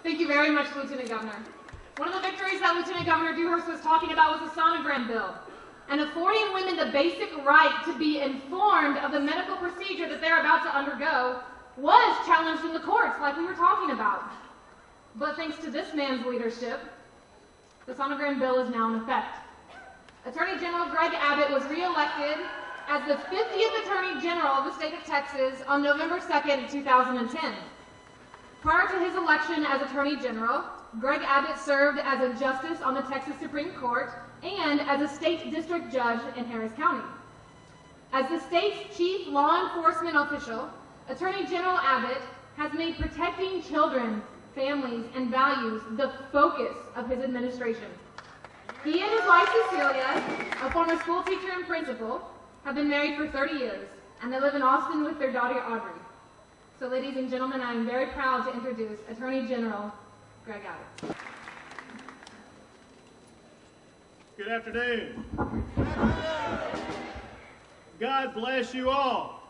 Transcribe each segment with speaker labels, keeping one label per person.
Speaker 1: Thank you very much, Lieutenant Governor. One of the victories that Lieutenant Governor Dewhurst was talking about was the sonogram bill, and affording women the basic right to be informed of the medical procedure that they're about to undergo was challenged in the courts, like we were talking about. But thanks to this man's leadership, the sonogram bill is now in effect. Attorney General Greg Abbott was re-elected as the 50th Attorney General of the state of Texas on November 2nd, 2010. Prior to his election as Attorney General, Greg Abbott served as a justice on the Texas Supreme Court and as a state district judge in Harris County. As the state's chief law enforcement official, Attorney General Abbott has made protecting children, families, and values the focus of his administration. He and his wife Cecilia, a former school teacher and principal, have been married for 30 years, and they live in Austin with their daughter Audrey. So ladies and gentlemen, I am very proud to introduce Attorney General Greg Abbott.
Speaker 2: Good afternoon. God bless you all.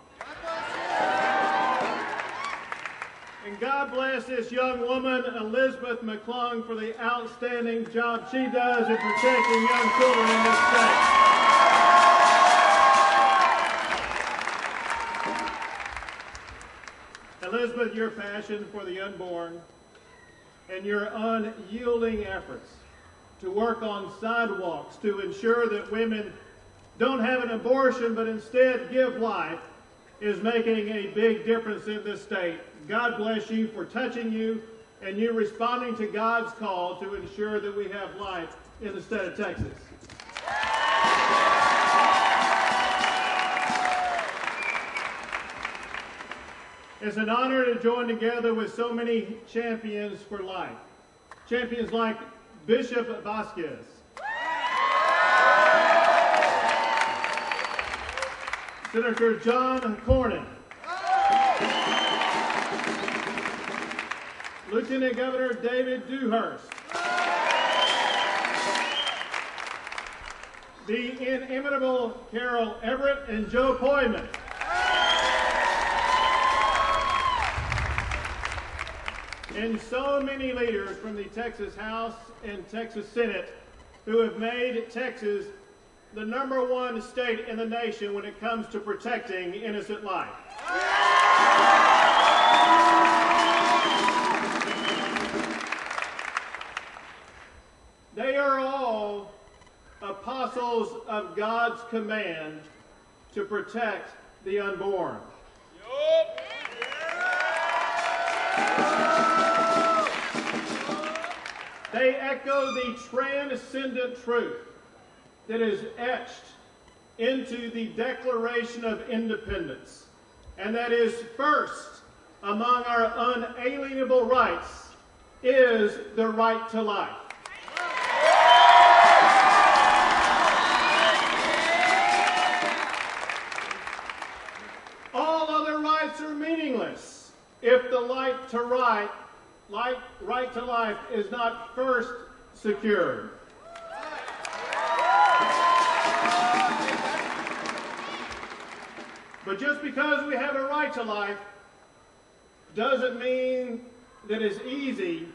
Speaker 2: And God bless this young woman, Elizabeth McClung, for the outstanding job she does in protecting young children in this state. Elizabeth, your passion for the unborn and your unyielding efforts to work on sidewalks to ensure that women don't have an abortion but instead give life is making a big difference in this state. God bless you for touching you and you responding to God's call to ensure that we have life in the state of Texas. It's an honor to join together with so many champions for life. Champions like Bishop Vasquez, Senator John Cornyn, Lieutenant Governor David Dewhurst, the inimitable Carol Everett and Joe Poyman, and so many leaders from the Texas House and Texas Senate who have made Texas the #1 state in the nation when it comes to protecting innocent life. They are all apostles of God's command to protect the unborn. They echo the transcendent truth that is etched into the Declaration of Independence, and that is first among our unalienable rights is the right to life. All other rights are meaningless if the right to life is not first secured. But just because we have a right to life doesn't mean that it's easy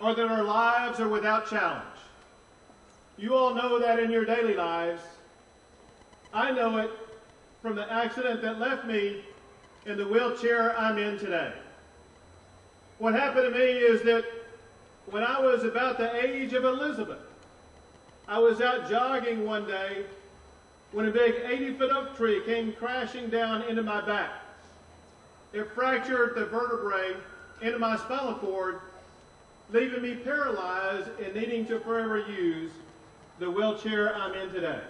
Speaker 2: or that our lives are without challenge. You all know that in your daily lives. I know it from the accident that left me in the wheelchair I'm in today. What happened to me is that when I was about the age of Elizabeth, I was out jogging one day when a big 80-foot oak tree came crashing down into my back. It fractured the vertebrae into my spinal cord, leaving me paralyzed and needing to forever use the wheelchair I'm in today.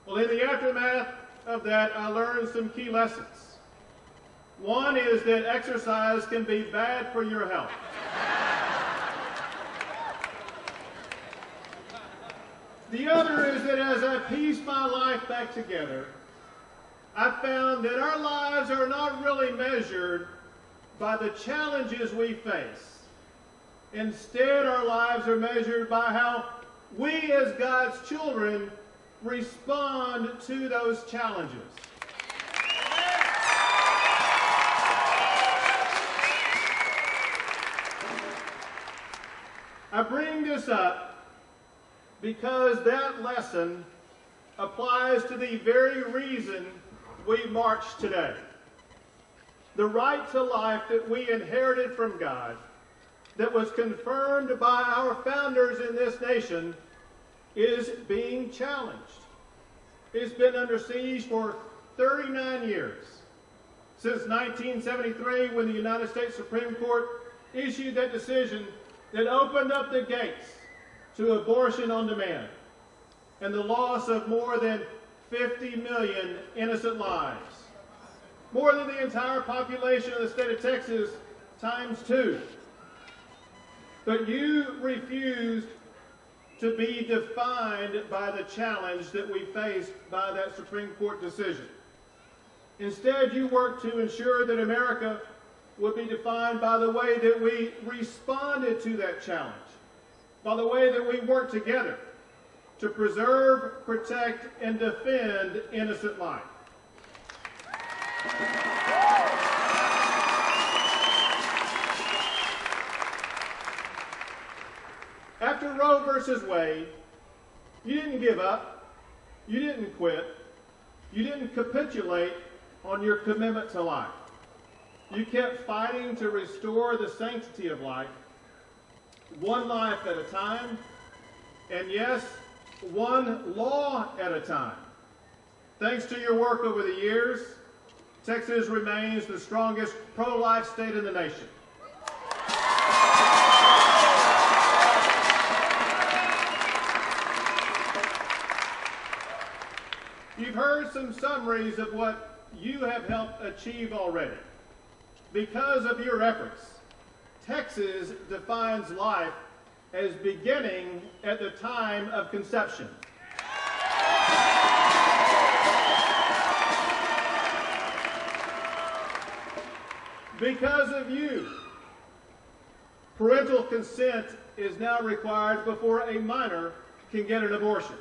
Speaker 2: Well, in the aftermath of that, I learned some key lessons. One is that exercise can be bad for your health. The other is that as I piece my life back together, I found that our lives are not really measured by the challenges we face. Instead, our lives are measured by how we as God's children respond to those challenges. I bring this up because that lesson applies to the very reason we march today. The right to life that we inherited from God, that was confirmed by our founders in this nation, is being challenged. It's been under siege for 39 years. Since 1973, when the United States Supreme Court issued that decision that opened up the gates to abortion on demand and the loss of more than 50 million innocent lives. More than the entire population of the state of Texas times 2. But you refused to be defined by the challenge that we faced by that Supreme Court decision. Instead, you worked to ensure that America would be defined by the way that we responded to that challenge, by the way that we worked together to preserve, protect, and defend innocent life. After Roe versus Wade, you didn't give up, you didn't quit, you didn't capitulate on your commitment to life. You kept fighting to restore the sanctity of life, one life at a time, and yes, one law at a time. Thanks to your work over the years, Texas remains the strongest pro-life state in the nation. You've heard some summaries of what you have helped achieve already. Because of your efforts, Texas defines life as beginning at the time of conception. Because of you, parental consent is now required before a minor can get an abortion.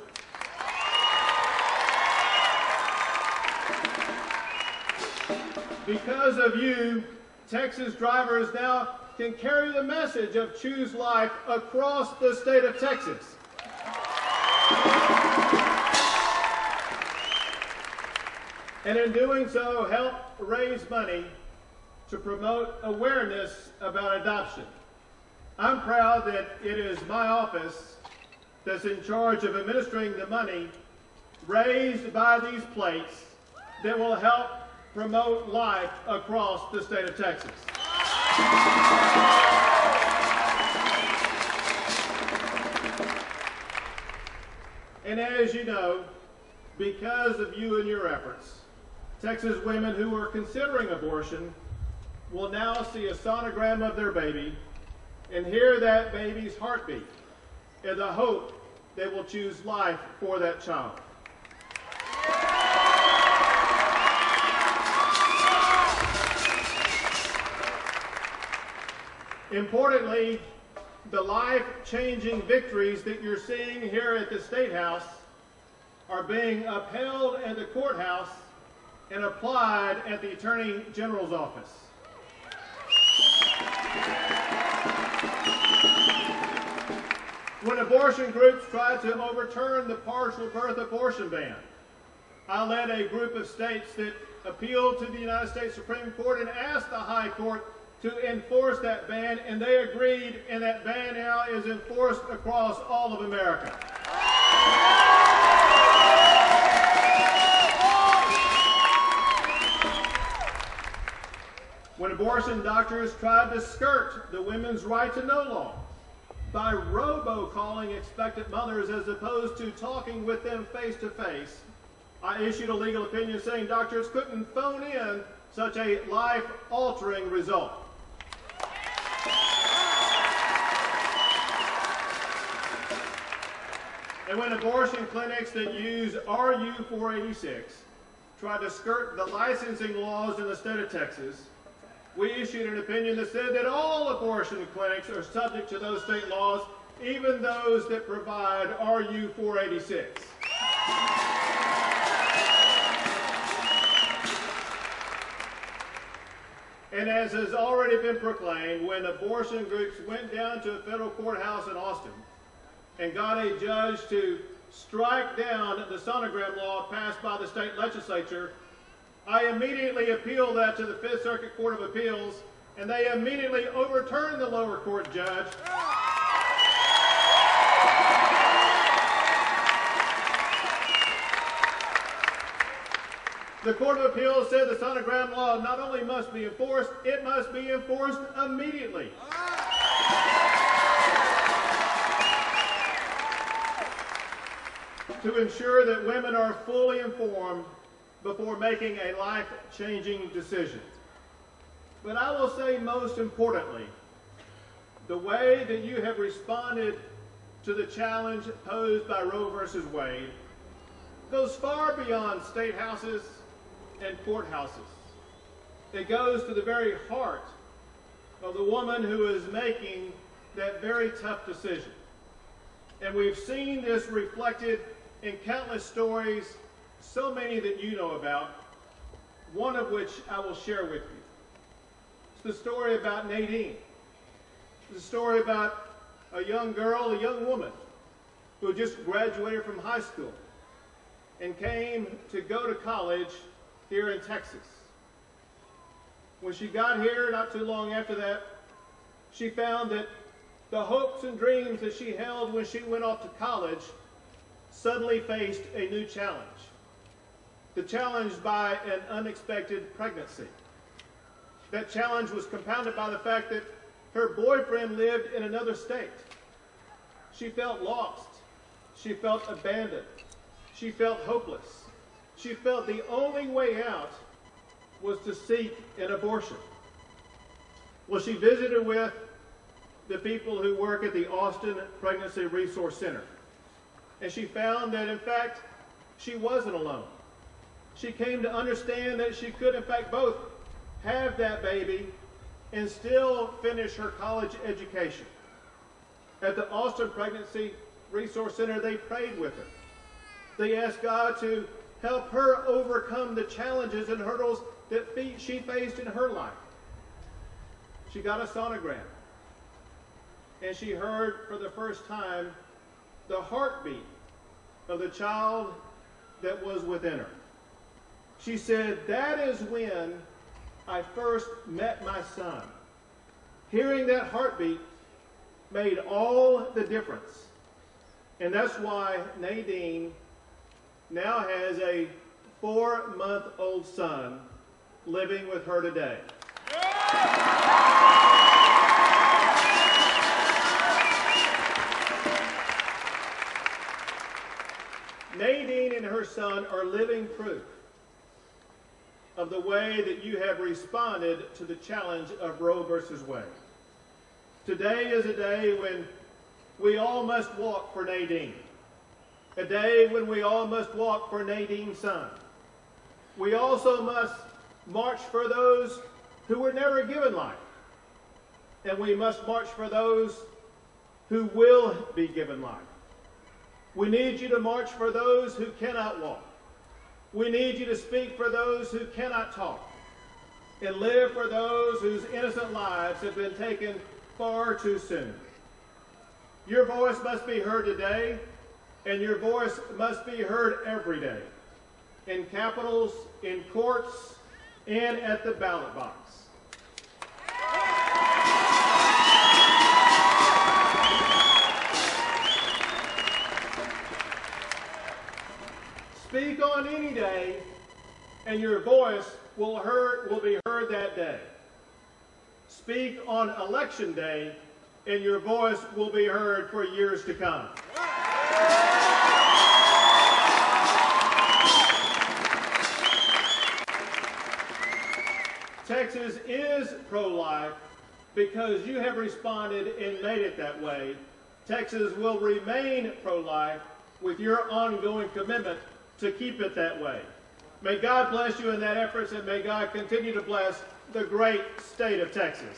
Speaker 2: Because of you, Texas drivers now can carry the message of Choose Life across the state of Texas. And in doing so, help raise money to promote awareness about adoption. I'm proud that it is my office that's in charge of administering the money raised by these plates that will help promote life across the state of Texas. And as you know, because of you and your efforts, Texas women who are considering abortion will now see a sonogram of their baby and hear that baby's heartbeat in the hope they will choose life for that child. Importantly, the life-changing victories that you're seeing here at the State House are being upheld at the courthouse and applied at the Attorney General's office. When abortion groups tried to overturn the partial birth abortion ban, I led a group of states that appealed to the United States Supreme Court and asked the High Court to enforce that ban, and they agreed, and that ban now is enforced across all of America. When abortion doctors tried to skirt the women's right to know law by robo-calling expectant mothers as opposed to talking with them face-to-face, I issued a legal opinion saying doctors couldn't phone in such a life-altering result. And when abortion clinics that use RU 486 tried to skirt the licensing laws in the state of Texas, we issued an opinion that said that all abortion clinics are subject to those state laws, even those that provide RU 486. And as has already been proclaimed, when abortion groups went down to a federal courthouse in Austin and got a judge to strike down the sonogram law passed by the state legislature, I immediately appealed that to the Fifth Circuit Court of Appeals, and they immediately overturned the lower court judge. The Court of Appeals said the sonogram law not only must be enforced, it must be enforced immediately. To ensure that women are fully informed before making a life-changing decision. But I will say most importantly, the way that you have responded to the challenge posed by Roe versus Wade goes far beyond state houses and courthouses. It goes to the very heart of the woman who is making that very tough decision. And we've seen this reflected in countless stories, so many that you know about, one of which I will share with you. It's the story about Nadine. It's the story about a young girl, a young woman, who just graduated from high school and came to go to college here in Texas. When she got here, not too long after that, she found that the hopes and dreams that she held when she went off to college suddenly faced a new challenge. The challenge by an unexpected pregnancy. That challenge was compounded by the fact that her boyfriend lived in another state. She felt lost. She felt abandoned. She felt hopeless. She felt the only way out was to seek an abortion. Well, she visited with the people who work at the Austin Pregnancy Resource Center. And she found that, in fact, she wasn't alone. She came to understand that she could, in fact, both have that baby and still finish her college education. At the Austin Pregnancy Resource Center, they prayed with her. They asked God to help her overcome the challenges and hurdles that she faced in her life. She got a sonogram, and she heard for the first time the heartbeat of the child that was within her. She said, "That is when I first met my son." Hearing that heartbeat made all the difference. And that's why Nadine now has a 4-month-old son living with her today. Nadine and her son are living proof of the way that you have responded to the challenge of Roe versus Wade. Today is a day when we all must walk for Nadine. A day when we all must walk for Nadine's son. We also must march for those who were never given life. And we must march for those who will be given life. We need you to march for those who cannot walk. We need you to speak for those who cannot talk. And live for those whose innocent lives have been taken far too soon. Your voice must be heard today, and your voice must be heard every day. In capitals, in courts, and at the ballot box. Speak on any day, and your voice will be heard that day. Speak on election day, and your voice will be heard for years to come. Texas is pro-life because you have responded and made it that way. Texas will remain pro-life with your ongoing commitment to keep it that way. May God bless you in that effort, and may God continue to bless the great state of Texas.